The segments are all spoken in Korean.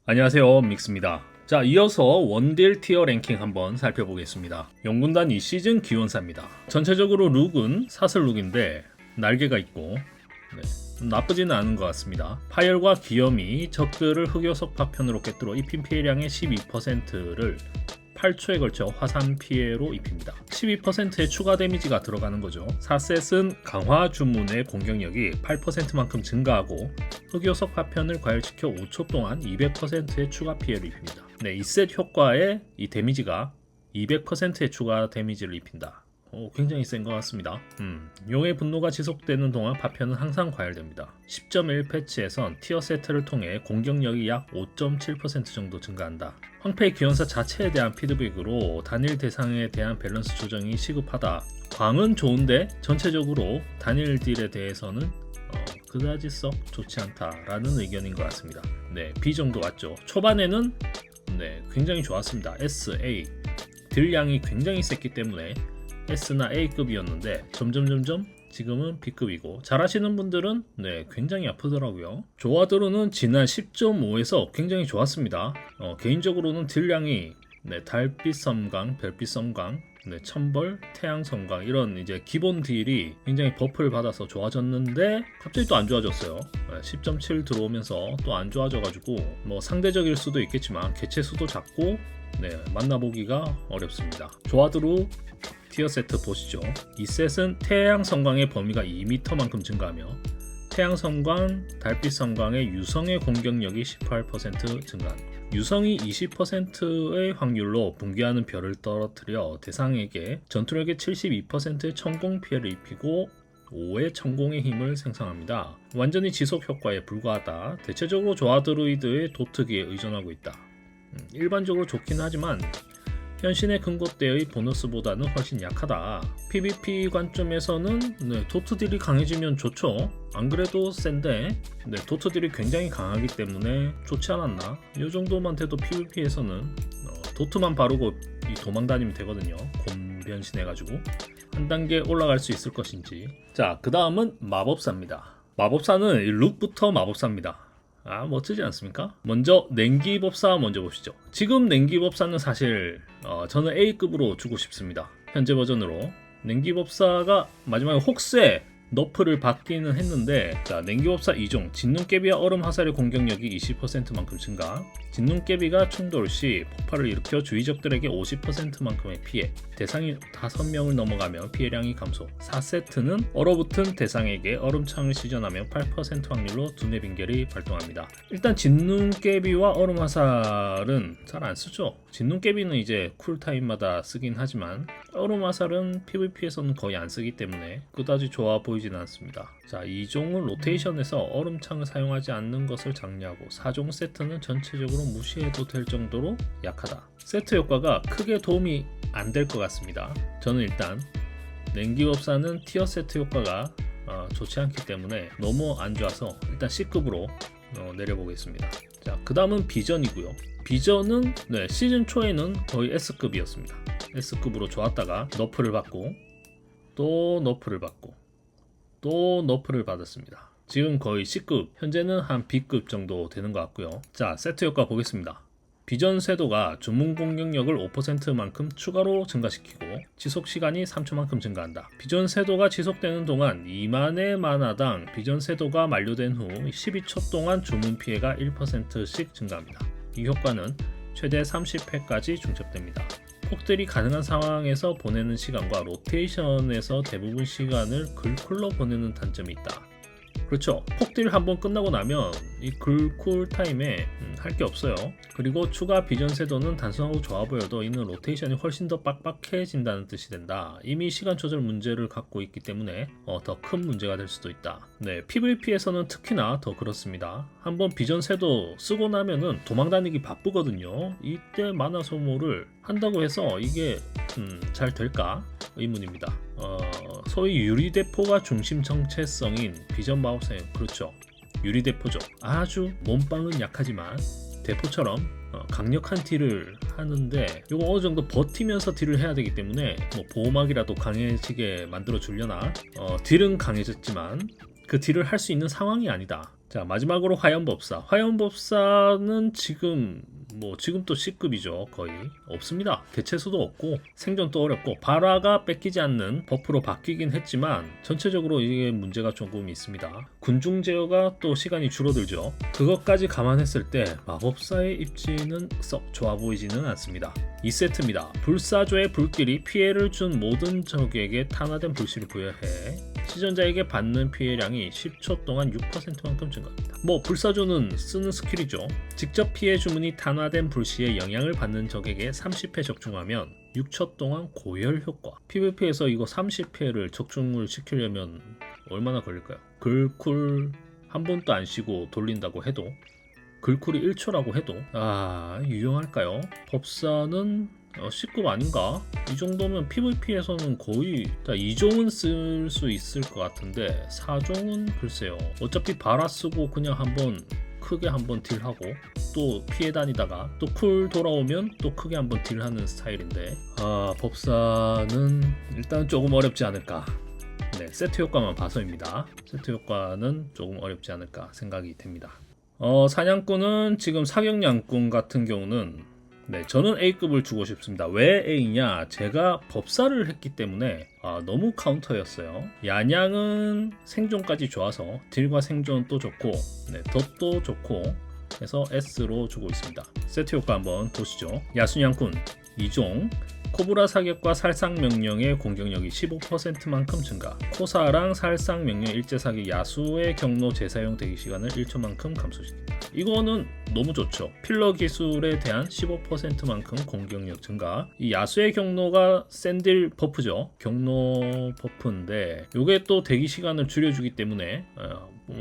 안녕하세요, 믹스입니다. 자, 이어서 원딜 티어 랭킹 한번 살펴보겠습니다. 용군단 이 시즌 기원사입니다. 전체적으로 룩은 사슬 룩인데 날개가 있고 나쁘지는 않은 것 같습니다. 파열과 기염이 적들을 흑요석 파편으로 꿰뚫어 입힌 피해량의 12%를 8초에 걸쳐 화산 피해로 입힙니다. 12%의 추가 데미지가 들어가는 거죠. 4셋은 강화 주문의 공격력이 8%만큼 증가하고 흑요석 파편을 과열시켜 5초 동안 200%의 추가 피해를 입힙니다. 네, 2셋 효과에 이 데미지가 200%의 추가 데미지를 입힌다. 굉장히 센 것 같습니다. 용의 분노가 지속되는 동안 파편은 항상 과열됩니다. 10.1 패치에선 티어 세트를 통해 공격력이 약 5.7% 정도 증가한다. 황폐의 기원사 자체에 대한 피드백으로 단일 대상에 대한 밸런스 조정이 시급하다. 광은 좋은데 전체적으로 단일 딜에 대해서는 그다지 썩 좋지 않다라는 의견인 것 같습니다. 네, B 정도 왔죠. 초반에는 굉장히 좋았습니다. S, A 딜량이 굉장히 셌기 때문에 S나 A급이었는데 점점 지금은 B급이고 잘하시는 분들은 굉장히 아프더라고요. 조화드로는 지난 10.5에서 굉장히 좋았습니다. 개인적으로는 딜량이 달빛 섬광, 별빛 섬광, 천벌, 태양 섬광 이런 이제 기본 딜이 굉장히 버프를 받아서 좋아졌는데 갑자기 또 안 좋아졌어요. 10.7 들어오면서 또 안 좋아져가지고 뭐 상대적일 수도 있겠지만 개체 수도 작고 만나보기가 어렵습니다. 조화드로 티어 세트 보시죠. 이 셋은 태양 성광의 범위가 2m만큼 증가하며 태양 성광, 달빛 성광의 유성의 공격력이 18% 증가합니다. 유성이 20%의 확률로 붕괴하는 별을 떨어뜨려 대상에게 전투력의 72%의 천공 피해를 입히고 5의 천공의 힘을 생성합니다. 완전히 지속 효과에 불과하다. 대체적으로 조화드루이드의 도트기에 의존하고 있다. 일반적으로 좋긴 하지만 현신의 근거대의 보너스보다는 훨씬 약하다. PVP 관점에서는 도트 딜이 강해지면 좋죠. 안 그래도 센데 도트 딜이 굉장히 강하기 때문에 좋지 않았나? 이 정도만 돼도 PVP에서는 도트만 바르고 도망다니면 되거든요. 곰 변신해가지고 한 단계 올라갈 수 있을 것인지. 자, 그 다음은 마법사입니다. 마법사는 룩부터 마법사입니다. 멋지지 않습니까? 먼저 냉기법사 먼저 보시죠. 지금 냉기법사는 사실 저는 A급으로 주고 싶습니다. 현재 버전으로 냉기법사가 마지막에 혹세 너프를 받기는 했는데, 자, 냉기법사 2종 진눈깨비와 얼음 화살의 공격력이 20%만큼 증가, 진눈깨비가 충돌 시 폭발을 일으켜 주위 적들에게 50%만큼의 피해, 대상이 5명을 넘어가며 피해량이 감소. 4세트는 얼어붙은 대상에게 얼음창을 시전하며 8% 확률로 두뇌 빙결이 발동합니다. 일단 진눈깨비와 얼음 화살은 잘 안 쓰죠. 진눈깨비는 이제 쿨타임마다 쓰긴 하지만 얼음 화살은 PVP에서는 거의 안 쓰기 때문에 그다지 좋아 보이진 않습니다. 자, 2종은 로테이션에서 얼음창을 사용하지 않는 것을 장려하고 4종 세트는 전체적으로 무시해도 될 정도로 약하다. 세트 효과가 크게 도움이 안 될 것 같습니다. 저는 일단 냉기법사는 티어 세트 효과가 좋지 않기 때문에 너무 안 좋아서 일단 C급으로 내려보겠습니다. 자, 그 다음은 비전이고요. 비전은 시즌 초에는 거의 S급이었습니다. S급으로 좋았다가 너프를 받고 또 너프를 받고 또 너프를 받았습니다. 지금 거의 C급, 현재는 한 B급 정도 되는 것 같고요. 자, 세트 효과 보겠습니다. 비전 쇄도가 주문 공격력을 5%만큼 추가로 증가시키고 지속 시간이 3초만큼 증가한다. 비전 쇄도가 지속되는 동안 2만의 마나당 비전 쇄도가 만료된 후 12초 동안 주문 피해가 1%씩 증가합니다. 이 효과는 최대 30회까지 중첩됩니다. 폭들이 가능한 상황에서 보내는 시간과 로테이션에서 대부분 시간을 글쿨로 보내는 단점이 있다. 그렇죠. 폭딜 한번 끝나고 나면 이 글쿨 타임에 할 게 없어요. 그리고 추가 비전 쇄도는 단순하고 좋아 보여도 이는 로테이션이 훨씬 더 빡빡해진다는 뜻이 된다. 이미 시간 조절 문제를 갖고 있기 때문에 더 큰 문제가 될 수도 있다. PVP에서는 특히나 더 그렇습니다. 한번 비전 쇄도 쓰고 나면은 도망다니기 바쁘거든요. 이때 마나 소모를 한다고 해서 이게 잘 될까? 의문입니다. 소위 유리대포가 중심 정체성인 비전 마법사는 그렇죠. 유리대포죠. 아주 몸빵은 약하지만 대포처럼 강력한 딜을 하는데 이거 어느 정도 버티면서 딜을 해야 되기 때문에 뭐 보호막이라도 강해지게 만들어 주려나 딜은 강해졌지만 그 딜을 할 수 있는 상황이 아니다. 자, 마지막으로 화염법사. 화염법사는 지금 또 C급이죠. 거의 없습니다. 개체수도 없고 생존도 어렵고 발화가 뺏기지 않는 버프로 바뀌긴 했지만 전체적으로 이게 문제가 조금 있습니다. 군중 제어가 또 시간이 줄어들죠. 그것까지 감안했을 때 마법사의 입지는 썩 좋아 보이지는 않습니다. 2세트입니다. 불사조의 불길이 피해를 준 모든 적에게 탄화된 불씨를 부여해 시전자에게 받는 피해량이 10초 동안 6%만큼 증가합니다. 불사조는 쓰는 스킬이죠. 직접 피해 주문이 탄화된 불씨에 영향을 받는 적에게 30회 적중하면 6초 동안 고열 효과. PVP에서 이거 30회를 적중을 시키려면 얼마나 걸릴까요? 글쿨 한 번도 안 쉬고 돌린다고 해도, 글쿨이 1초라고 해도 유용할까요? 법사는 C급 아닌가? 이 정도면 PVP에서는 거의 2종은 쓸 수 있을 것 같은데 4종은 글쎄요. 어차피 바라 쓰고 그냥 크게 한번 딜하고 또 피해 다니다가 또 쿨 돌아오면 또 크게 한번 딜하는 스타일인데 법사는 일단 조금 어렵지 않을까. 네, 세트 효과만 봐서입니다. 세트 효과는 조금 어렵지 않을까 생각이 됩니다. 사냥꾼은 지금 사격냥꾼 같은 경우는 저는 A급을 주고 싶습니다. 왜 A냐? 제가 법사를 했기 때문에 너무 카운터였어요. 야냥은 생존까지 좋아서 딜과 생존도 좋고 덧도 좋고 해서 S로 주고 있습니다. 세트 효과 한번 보시죠. 야수냥꾼 2종 코브라 사격과 살상명령의 공격력이 15%만큼 증가. 코사랑 살상명령 일제사격 야수의 경로 재사용 대기시간을 1초만큼 감소시킵니다. 이거는 너무 좋죠. 필러 기술에 대한 15%만큼 공격력 증가. 이 야수의 경로가 샌딜 버프죠. 경로 버프인데 이게 또 대기시간을 줄여주기 때문에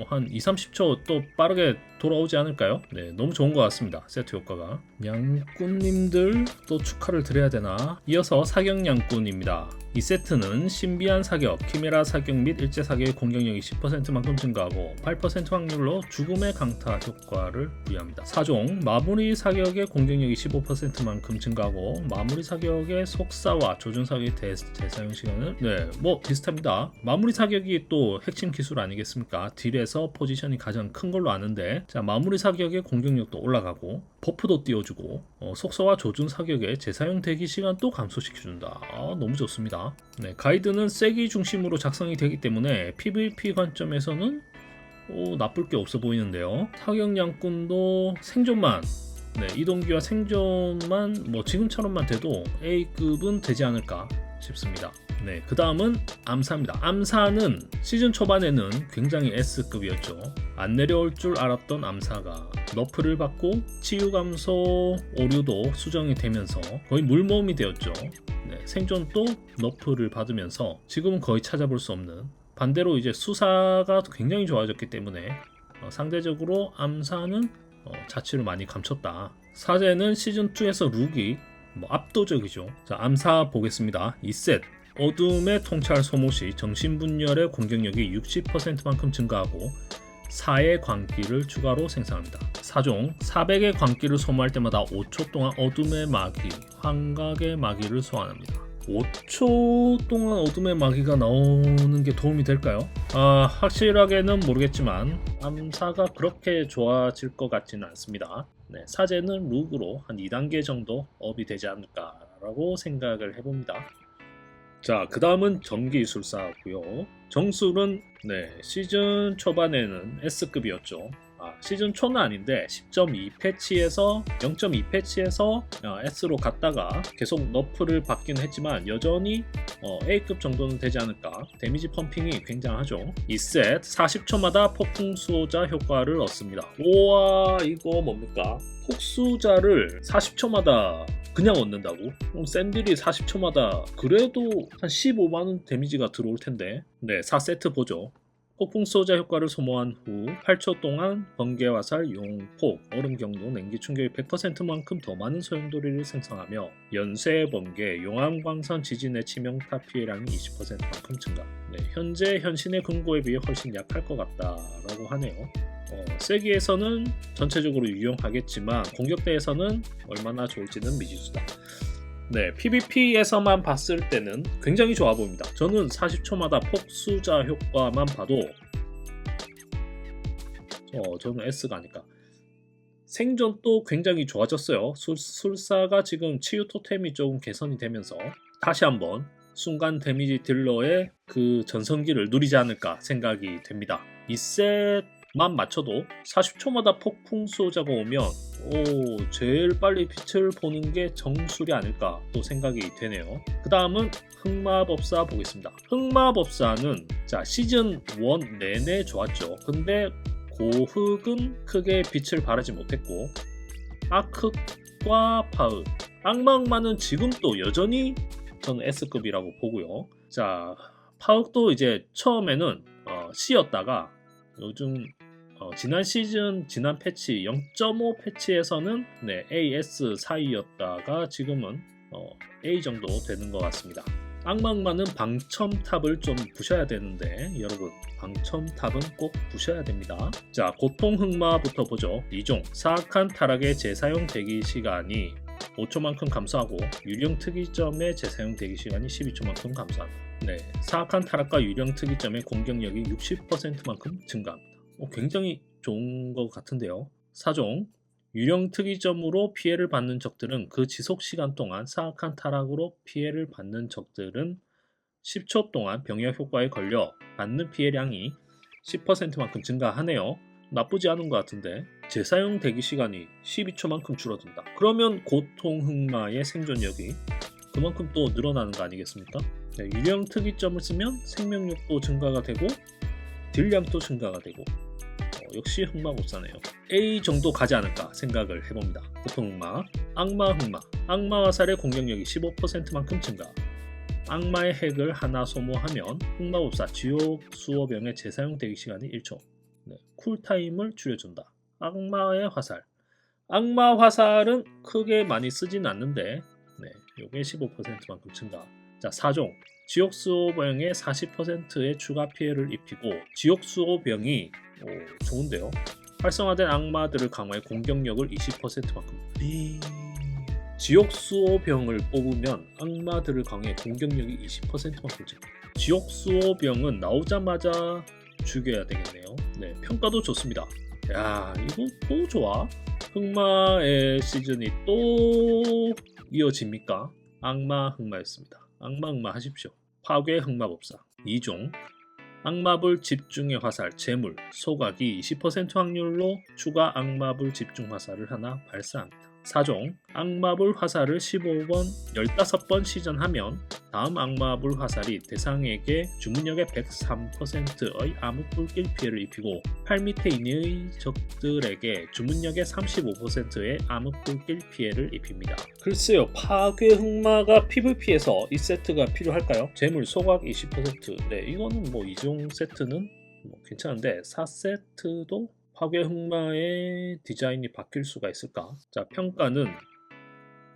한 2-30초 또 빠르게 돌아오지 않을까요? 네, 너무 좋은 것 같습니다. 세트 효과가. 냥꾼님들 또 축하를 드려야 되나? 이어서 사격냥꾼입니다. 이 세트는 신비한 사격, 키메라 사격 및 일제 사격의 공격력이 10%만큼 증가하고 8% 확률로 죽음의 강타 효과를 부여합니다. 4종 마무리 사격의 공격력이 15%만큼 증가하고 마무리 사격의 속사와 조준 사격의 재사용 시간은 비슷합니다. 마무리 사격이 또 핵심 기술 아니겠습니까? 딜에서 포지션이 가장 큰 걸로 아는데 자, 마무리 사격의 공격력도 올라가고 버프도 띄워주고 속사와 조준 사격의 재사용 대기 시간 또 감소시켜준다. 너무 좋습니다. 가이드는 세기 중심으로 작성이 되기 때문에 PVP 관점에서는 나쁠 게 없어 보이는데요. 사격냥꾼도 생존만 이동기와 생존만 지금처럼만 돼도 A급은 되지 않을까 싶습니다. 그 다음은 암사입니다. 암사는 시즌 초반에는 굉장히 S급이었죠. 안 내려올 줄 알았던 암사가 너프를 받고 치유 감소 오류도 수정이 되면서 거의 물모음이 되었죠. 생존도 너프를 받으면서 지금은 거의 찾아볼 수 없는, 반대로 이제 수사가 굉장히 좋아졌기 때문에 상대적으로 암사는 자취를 많이 감췄다. 사제는 시즌2에서 룩이 압도적이죠. 자, 암사 보겠습니다. 2셋 어둠의 통찰 소모 시 정신분열의 공격력이 60%만큼 증가하고 4의 광기를 추가로 생성합니다. 4종 400의 광기를 소모할 때마다 5초 동안 어둠의 마귀, 환각의 마귀를 소환합니다. 5초 동안 어둠의 마귀가 나오는 게 도움이 될까요? 확실하게는 모르겠지만 암사가 그렇게 좋아질 것 같지는 않습니다. 사제는 룩으로 한 2단계 정도 업이 되지 않을까라고 생각을 해봅니다. 자, 그 다음은 전기술사고요. 정술은 시즌 초반에는 S급이었죠. 시즌 초는 아닌데 10.2 패치에서 0.2 패치에서 S로 갔다가 계속 너프를 받긴 했지만 여전히 A급 정도는 되지 않을까. 데미지 펌핑이 굉장하죠. 2셋 40초마다 폭풍 수호자 효과를 얻습니다. 우와, 이거 뭡니까? 폭수자를 40초마다 그냥 얻는다고? 그럼 샌들이 40초마다 그래도 한 15만원 데미지가 들어올 텐데. 4세트 보죠. 폭풍 수호자 효과를 소모한 후 8초 동안 번개 화살, 용폭, 얼음 경로, 냉기 충격이 100%만큼 더 많은 소용돌이를 생성하며 연쇄 번개, 용암 광선 지진의 치명타 피해량이 20%만큼 증가. 현재 현신의 금고에 비해 훨씬 약할 것 같다라고 하네요. 세기에서는 전체적으로 유용하겠지만 공격대에서는 얼마나 좋을지는 미지수다. PVP에서만 봤을 때는 굉장히 좋아 보입니다. 저는 40초마다 폭수자 효과만 봐도 저는 S가 아닐까. 생존도 굉장히 좋아졌어요. 술사가 지금 치유 토템이 조금 개선이 되면서 다시 한번 순간 데미지 딜러의 그 전성기를 누리지 않을까 생각이 됩니다. 2셋만 맞춰도 40초마다 폭풍 수호자가 오면 제일 빨리 빛을 보는 게 정술이 아닐까 또 생각이 되네요. 그 다음은 흑마법사 보겠습니다. 흑마법사는 자 시즌 1 내내 좋았죠. 근데 고흑은 크게 빛을 발하지 못했고 악흑과 파흑, 악마흑마는 지금 또 여전히 저는 S급이라고 보고요. 자 파흑도 이제 처음에는 C였다가 요즘 지난 시즌 지난 패치 0.5 패치에서는 AS 사이였다가 지금은 A 정도 되는 것 같습니다. 악마흑마는 방첨탑을 좀 부셔야 되는데 여러분 방첨탑은 꼭 부셔야 됩니다. 자 고통흑마부터 보죠. 2종 사악한 타락의 재사용 대기 시간이 5초만큼 감소하고 유령 특이점의 재사용 대기 시간이 12초만큼 감소합니다. 사악한 타락과 유령 특이점의 공격력이 60%만큼 증가합니다. 굉장히 좋은 것 같은데요. 4종 유령 특이점으로 피해를 받는 적들은 그 지속 시간 동안 사악한 타락으로 피해를 받는 적들은 10초 동안 병역 효과에 걸려 받는 피해량이 10%만큼 증가하네요. 나쁘지 않은 것 같은데 재사용 대기 시간이 12초만큼 줄어든다. 그러면 고통흑마의 생존력이 그만큼 또 늘어나는 거 아니겠습니까? 유령 특이점을 쓰면 생명력도 증가가 되고 딜량도 증가가 되고 역시 흑마법사네요. A 정도 가지 않을까 생각을 해봅니다. 고통흑마, 악마흑마, 악마 화살의 공격력이 15%만큼 증가. 악마의 핵을 하나 소모하면 흑마법사 지옥 수호병의 재사용 대기 시간이 1초. 쿨타임을 줄여준다. 악마의 화살. 악마 화살은 크게 많이 쓰진 않는데 요게 15%만큼 증가. 자 4종 지옥 수호병에 40%의 추가 피해를 입히고 지옥 수호병이 좋은데요. 활성화된 악마들을 강화해 공격력을 20%만큼. 지옥 수호병을 뽑으면 악마들을 강화해 공격력이 20%만큼 증가. 지옥 수호병은 나오자마자 죽여야 되겠네요. 평가도 좋습니다. 야 이거 또 좋아. 흑마의 시즌이 또 이어집니까? 악마 흑마였습니다. 악마 흑마 하십시오. 파괴 흑마법사 2종 악마불 집중의 화살 재물 소각이 20% 확률로 추가 악마불 집중 화살을 하나 발사합니다. 4종 악마불 화살을 15번 15번 시전하면 다음 악마불 화살이 대상에게 주문력의 103%의 암흑불길 피해를 입히고 8m 이내의 적들에게 주문력의 35%의 암흑불길 피해를 입힙니다. 글쎄요 파괴 흑마가 PVP에서 이 세트가 필요할까요? 재물 소각 20% 이거는 뭐 2종 세트는 괜찮은데 4세트도 파괴 흑마의 디자인이 바뀔 수가 있을까? 자 평가는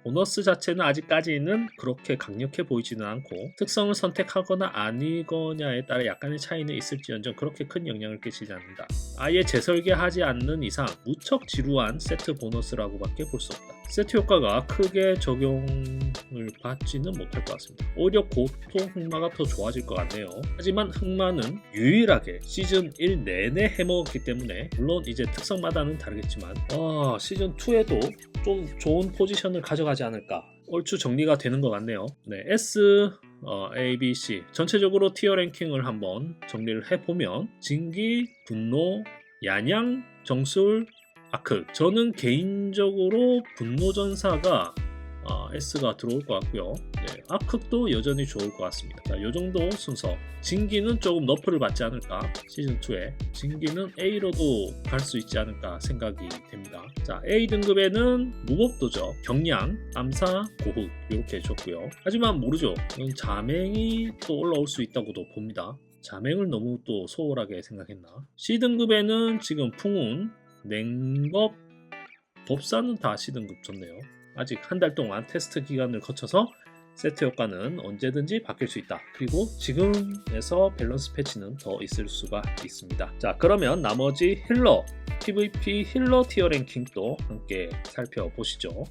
보너스 자체는 아직까지는 그렇게 강력해 보이지는 않고 특성을 선택하거나 아니거냐에 따라 약간의 차이는 있을지언정 그렇게 큰 영향을 끼치지 않는다. 아예 재설계하지 않는 이상 무척 지루한 세트 보너스라고 밖에 볼 수 없다. 세트 효과가 크게 적용을 받지는 못할 것 같습니다. 오히려 고통 흑마가 더 좋아질 것 같네요. 하지만 흑마는 유일하게 시즌 1 내내 해먹었기 때문에 물론 이제 특성마다는 다르겠지만 시즌 2에도 좀 좋은 포지션을 가져가지 않을까 얼추 정리가 되는 것 같네요. S, A, B, C 전체적으로 티어 랭킹을 한번 정리를 해보면 진기, 분노, 야냥, 정술, 아크 저는 개인적으로 분노전사가 S가 들어올 것 같고요. 아크도 여전히 좋을 것 같습니다. 자, 이 정도 순서. 진기는 조금 너프를 받지 않을까 시즌2에 진기는 A로도 갈 수 있지 않을까 생각이 됩니다. 자 A 등급에는 무법도적, 경량, 암사, 고흑 이렇게 줬고요. 하지만 모르죠. 자맹이 또 올라올 수 있다고도 봅니다. 자맹을 너무 또 소홀하게 생각했나. C 등급에는 지금 풍운, 냉법, 법사는 다 C등급 줬네요. 아직 한 달 동안 테스트 기간을 거쳐서 세트 효과는 언제든지 바뀔 수 있다. 그리고 지금에서 밸런스 패치는 더 있을 수가 있습니다. 자 그러면 나머지 힐러 PVP 힐러 티어 랭킹도 함께 살펴보시죠.